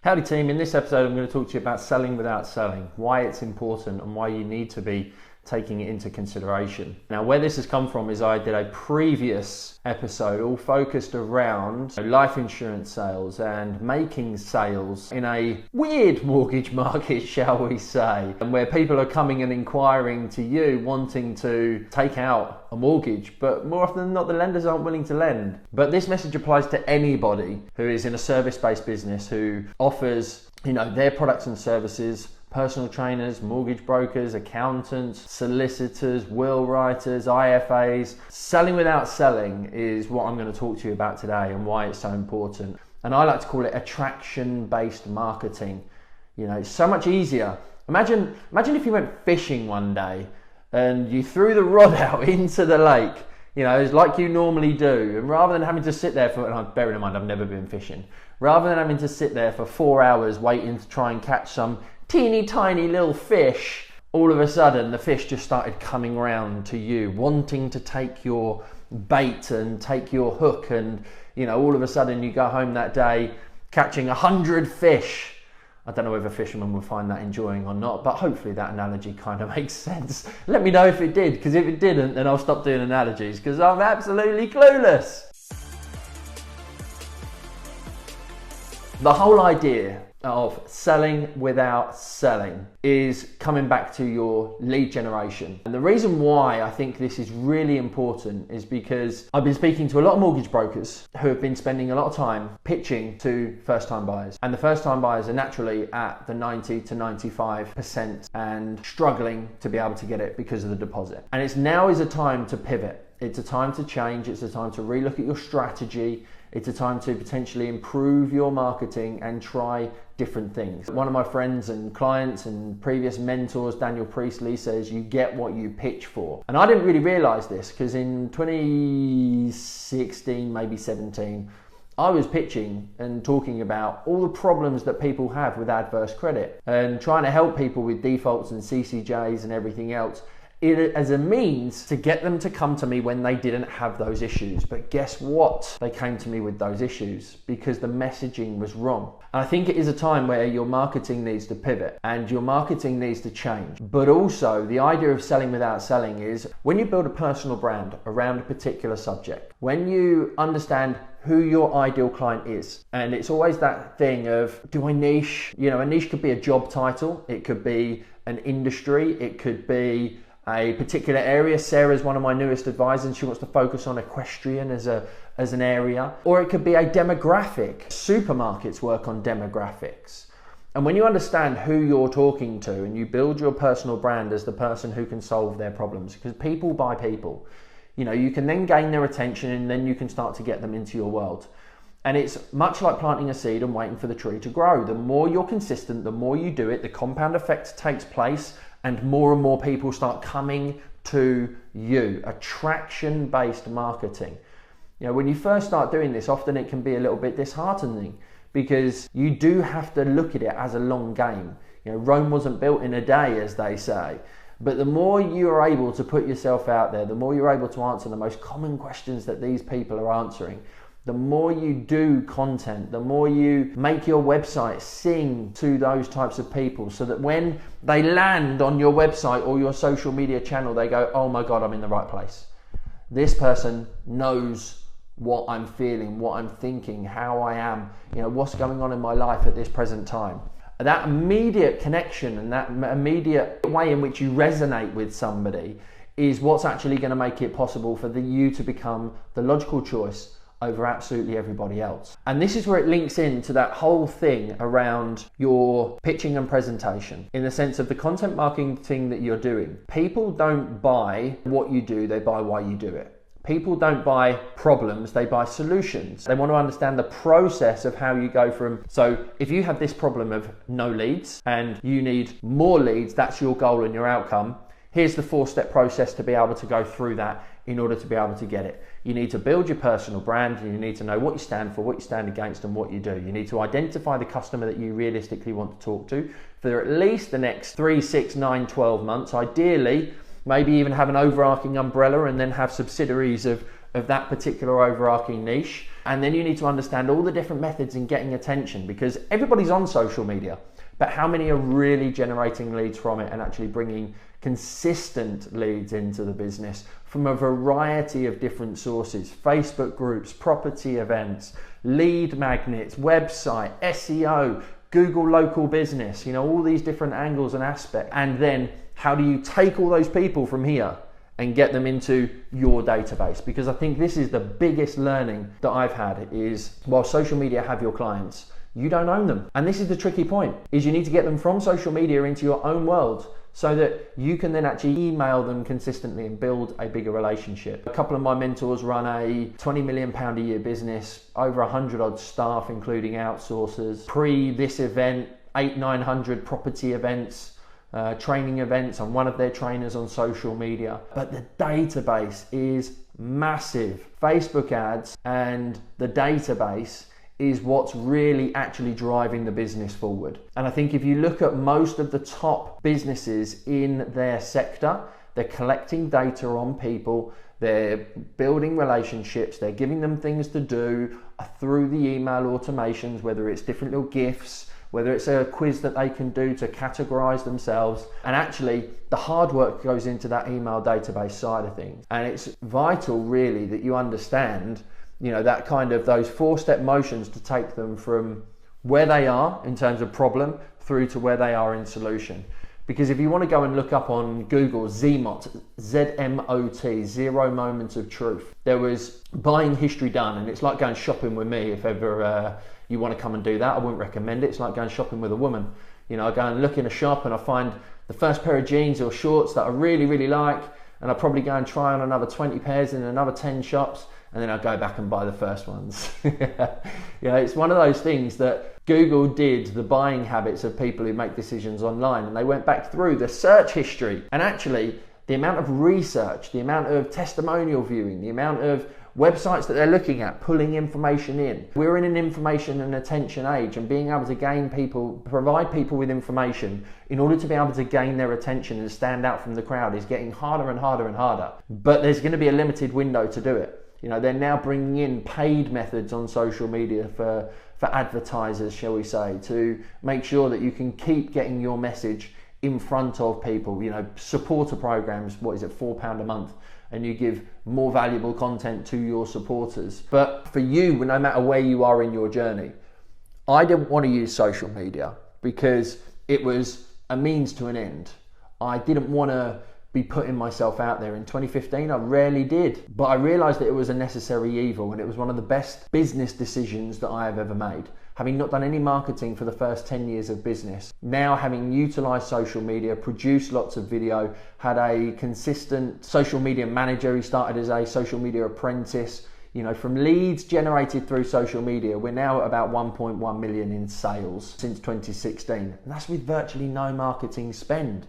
Howdy team, in this episode I'm going to talk to you about selling without selling, why it's important and why you need to be taking it into consideration. Now, where this has come from is I did a previous episode all focused around life insurance sales and making sales in a weird mortgage market, shall we say, and where people are coming and inquiring to you wanting to take out a mortgage, but more often than not the lenders aren't willing to lend. But this message applies to anybody who is in a service-based business who offers their products and services. Personal trainers, mortgage brokers, accountants, solicitors, will writers, IFAs. Selling without selling is what I'm going to talk to you about today and why it's so important. And I like to call it attraction-based marketing. It's so much easier. Imagine if you went fishing one day and you threw the rod out into the lake, it's like you normally do. And rather than having to sit there bearing in mind I've never been fishing, rather than having to sit there for 4 hours waiting to try and catch some teeny tiny little fish, all of a sudden the fish just started coming round to you, wanting to take your bait and take your hook, and all of a sudden you go home that day catching 100 fish. I don't know whether fishermen will find that enjoying or not, but hopefully that analogy kind of makes sense. Let me know if it did, because if it didn't, then I'll stop doing analogies, because I'm absolutely clueless. The whole idea of selling without selling is coming back to your lead generation. And the reason why I think this is really important is because I've been speaking to a lot of mortgage brokers who have been spending a lot of time pitching to first-time buyers. And the first-time buyers are naturally at the 90 to 95% and struggling to be able to get it because of the deposit. And now is a time to pivot. It's a time to change. It's a time to relook at your strategy. It's a time to potentially improve your marketing and try different things. One of my friends and clients and previous mentors, Daniel Priestley, says you get what you pitch for. And I didn't really realize this because in 2016, maybe 17, I was pitching and talking about all the problems that people have with adverse credit and trying to help people with defaults and CCJs and everything else, as a means to get them to come to me when they didn't have those issues. But guess what? They came to me with those issues because the messaging was wrong. And I think it is a time where your marketing needs to pivot and your marketing needs to change. But also the idea of selling without selling is when you build a personal brand around a particular subject, when you understand who your ideal client is. And it's always that thing of, do I niche? A niche could be a job title. It could be an industry. It could be a particular area. Sarah's one of my newest advisors and she wants to focus on equestrian as an area. Or it could be a demographic. Supermarkets work on demographics. And when you understand who you're talking to and you build your personal brand as the person who can solve their problems, because people buy people, you can then gain their attention and then you can start to get them into your world. And it's much like planting a seed and waiting for the tree to grow. The more you're consistent, the more you do it, the compound effect takes place and more people start coming to you. Attraction-based marketing. When you first start doing this, often it can be a little bit disheartening because you do have to look at it as a long game. Rome wasn't built in a day, as they say. But the more you are able to put yourself out there, the more you're able to answer the most common questions that these people are answering, the more you do content, the more you make your website sing to those types of people so that when they land on your website or your social media channel, they go, oh my God, I'm in the right place. This person knows what I'm feeling, what I'm thinking, how I am, what's going on in my life at this present time. That immediate connection and that immediate way in which you resonate with somebody is what's actually going to make it possible for you to become the logical choice over absolutely everybody else. And this is where it links into that whole thing around your pitching and presentation, in the sense of the content marketing that you're doing. People don't buy what you do, they buy why you do it. People don't buy problems, they buy solutions. They want to understand the process of how you go from, so if you have this problem of no leads and you need more leads, that's your goal and your outcome. Here's the 4-step process to be able to go through that in order to be able to get it. You need to build your personal brand and you need to know what you stand for, what you stand against and what you do. You need to identify the customer that you realistically want to talk to for at least the next 3, 6, 9, 12 months. Ideally, maybe even have an overarching umbrella and then have subsidiaries of of that particular overarching niche. And then you need to understand all the different methods in getting attention, because everybody's on social media, but how many are really generating leads from it and actually bringing consistent leads into the business from a variety of different sources? Facebook groups, property events, lead magnets, website, SEO, Google local business, all these different angles and aspects. And then how do you take all those people from here and get them into your database? Because I think this is the biggest learning that I've had, is while social media have your clients, you don't own them. And this is the tricky point, is you need to get them from social media into your own world so that you can then actually email them consistently and build a bigger relationship. A couple of my mentors run a £20 million a year business, over 100 odd staff, including outsourcers. Pre this event, 800-900 property events, training events. I'm one of their trainers on social media. But the database is massive. Facebook ads and the database is what's really actually driving the business forward. And I think if you look at most of the top businesses in their sector, they're collecting data on people, they're building relationships, they're giving them things to do through the email automations, whether it's different little gifts, whether it's a quiz that they can do to categorize themselves. And actually the hard work goes into that email database side of things. And it's vital really that you understand that kind of those 4-step motions to take them from where they are in terms of problem through to where they are in solution. Because if you want to go and look up on Google ZMOT, ZMOT, Zero Moments of Truth, there was buying history done, and it's like going shopping with me. If ever you want to come and do that, I wouldn't recommend it. It's like going shopping with a woman. I go and look in a shop and I find the first pair of jeans or shorts that I really, really like, and I probably go and try on another 20 pairs in another 10 shops, and then I'll go back and buy the first ones. It's one of those things that Google did the buying habits of people who make decisions online, and they went back through the search history, and actually the amount of research, the amount of testimonial viewing, the amount of websites that they're looking at, pulling information in. We're in an information and attention age, and being able to provide people with information in order to be able to gain their attention and stand out from the crowd is getting harder and harder and harder. But there's going to be a limited window to do it. They're now bringing in paid methods on social media for advertisers, shall we say, to make sure that you can keep getting your message in front of people. Supporter programs, what is it, £4 a month, and you give more valuable content to your supporters. But for you, no matter where you are in your journey, I didn't want to use social media because it was a means to an end. I didn't want to be putting myself out there. In 2015, I rarely did, but I realized that it was a necessary evil, and it was one of the best business decisions that I have ever made. Having not done any marketing for the first 10 years of business, now having utilized social media, produced lots of video, had a consistent social media manager. He started as a social media apprentice. From leads generated through social media, we're now at about 1.1 million in sales since 2016. And that's with virtually no marketing spend.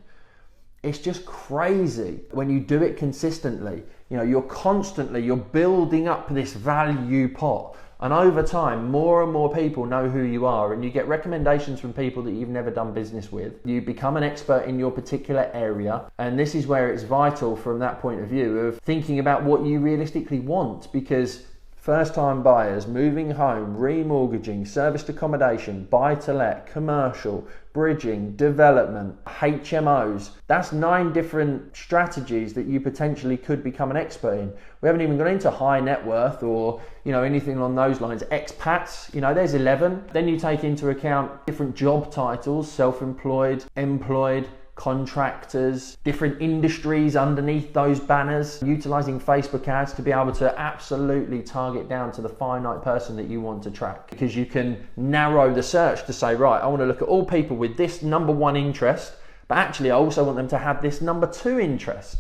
It's just crazy when you do it consistently. You're building up this value pot, and over time more and more people know who you are, and you get recommendations from people that you've never done business with. You become an expert in your particular area, and this is where it's vital from that point of view of thinking about what you realistically want, because first-time buyers, moving home, remortgaging, serviced accommodation, buy-to-let, commercial, bridging, development, HMOs. That's 9 different strategies that you potentially could become an expert in. We haven't even gone into high net worth or anything along those lines. Expats, there's 11. Then you take into account different job titles, self-employed, employed, contractors, different industries underneath those banners, utilizing Facebook ads to be able to absolutely target down to the finite person that you want to track, because you can narrow the search to say, right, I want to look at all people with this number 1 interest, but actually I also want them to have this number 2 interest.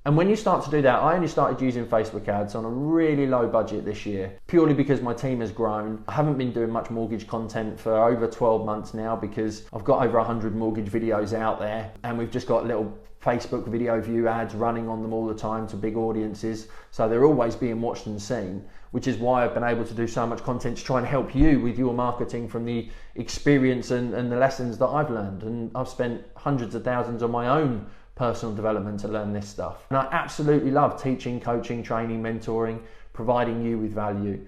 And when you start to do that, I only started using Facebook ads on a really low budget this year, purely because my team has grown. I haven't been doing much mortgage content for over 12 months now, because I've got over 100 mortgage videos out there, and we've just got little Facebook video view ads running on them all the time to big audiences. So they're always being watched and seen, which is why I've been able to do so much content to try and help you with your marketing from the experience and the lessons that I've learned. And I've spent hundreds of thousands on my own personal development to learn this stuff. And I absolutely love teaching, coaching, training, mentoring, providing you with value,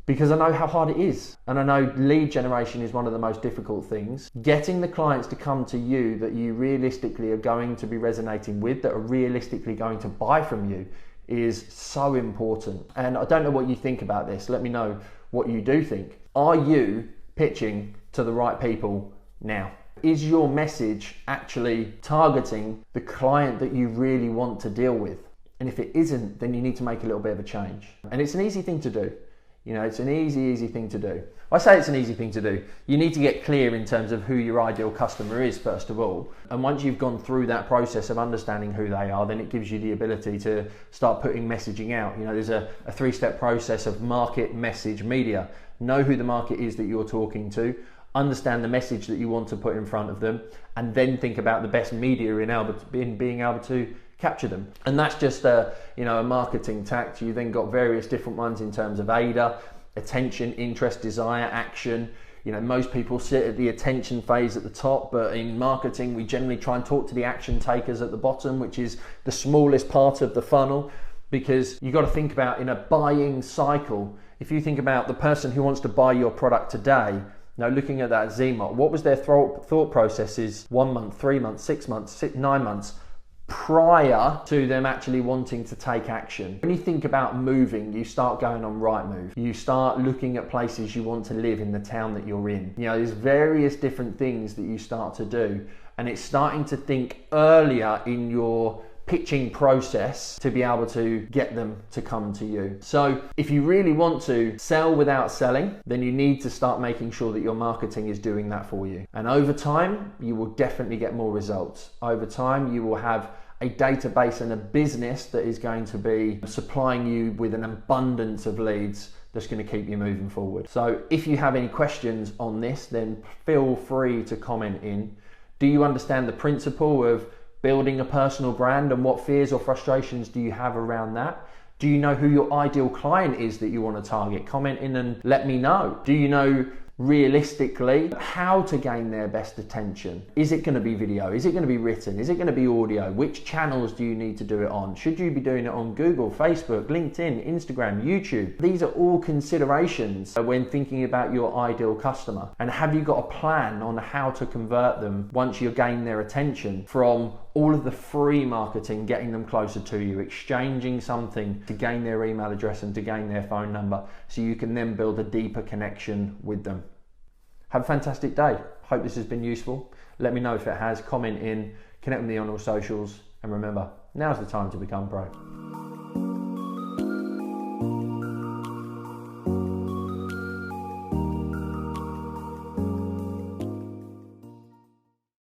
because I know how hard it is. And I know lead generation is one of the most difficult things. Getting the clients to come to you that you realistically are going to be resonating with, that are realistically going to buy from you, is so important. And I don't know what you think about this. Let me know what you do think. Are you pitching to the right people now? Is your message actually targeting the client that you really want to deal with? And if it isn't, then you need to make a little bit of a change. And it's an easy thing to do. You know, it's an easy thing to do. I say it's an easy thing to do. You need to get clear in terms of who your ideal customer is, first of all. And once you've gone through that process of understanding who they are, then it gives you the ability to start putting messaging out. You know, there's a 3-step process of market, message, media. Know who the market is that you're talking to, understand the message that you want to put in front of them, and then think about the best media in being able to capture them. And that's just a marketing tact. You then got various different ones in terms of AIDA: attention, interest, desire, action. You know, most people sit at the attention phase at the top, but in marketing we generally try and talk to the action takers at the bottom, which is the smallest part of the funnel, because you got to think about, in a buying cycle, if you think about the person who wants to buy your product today, now looking at that ZMOT, what was their thought processes 1 month, 3 months, 6 months, 9 months prior to them actually wanting to take action? When you think about moving, you start going on Rightmove. You start looking at places you want to live in the town that you're in. You know, there's various different things that you start to do, and it's starting to think earlier in your pitching process to be able to get them to come to you. So if you really want to sell without selling, then you need to start making sure that your marketing is doing that for you. And over time, you will definitely get more results. Over time, you will have a database and a business that is going to be supplying you with an abundance of leads that's going to keep you moving forward. So if you have any questions on this, then feel free to comment in. Do you understand the principle of building a personal brand, and what fears or frustrations do you have around that? Do you know who your ideal client is that you want to target? Comment in and let me know. Do you know realistically how to gain their best attention? Is it going to be video? Is it going to be written? Is it going to be audio? Which channels do you need to do it on? Should you be doing it on Google, Facebook, LinkedIn, Instagram, YouTube? These are all considerations when thinking about your ideal customer. And have you got a plan on how to convert them once you gain their attention from all of the free marketing, getting them closer to you, exchanging something to gain their email address and to gain their phone number, so you can then build a deeper connection with them? Have a fantastic day. Hope this has been useful. Let me know if it has. Comment in, connect with me on all socials, and remember, now's the time to become pro.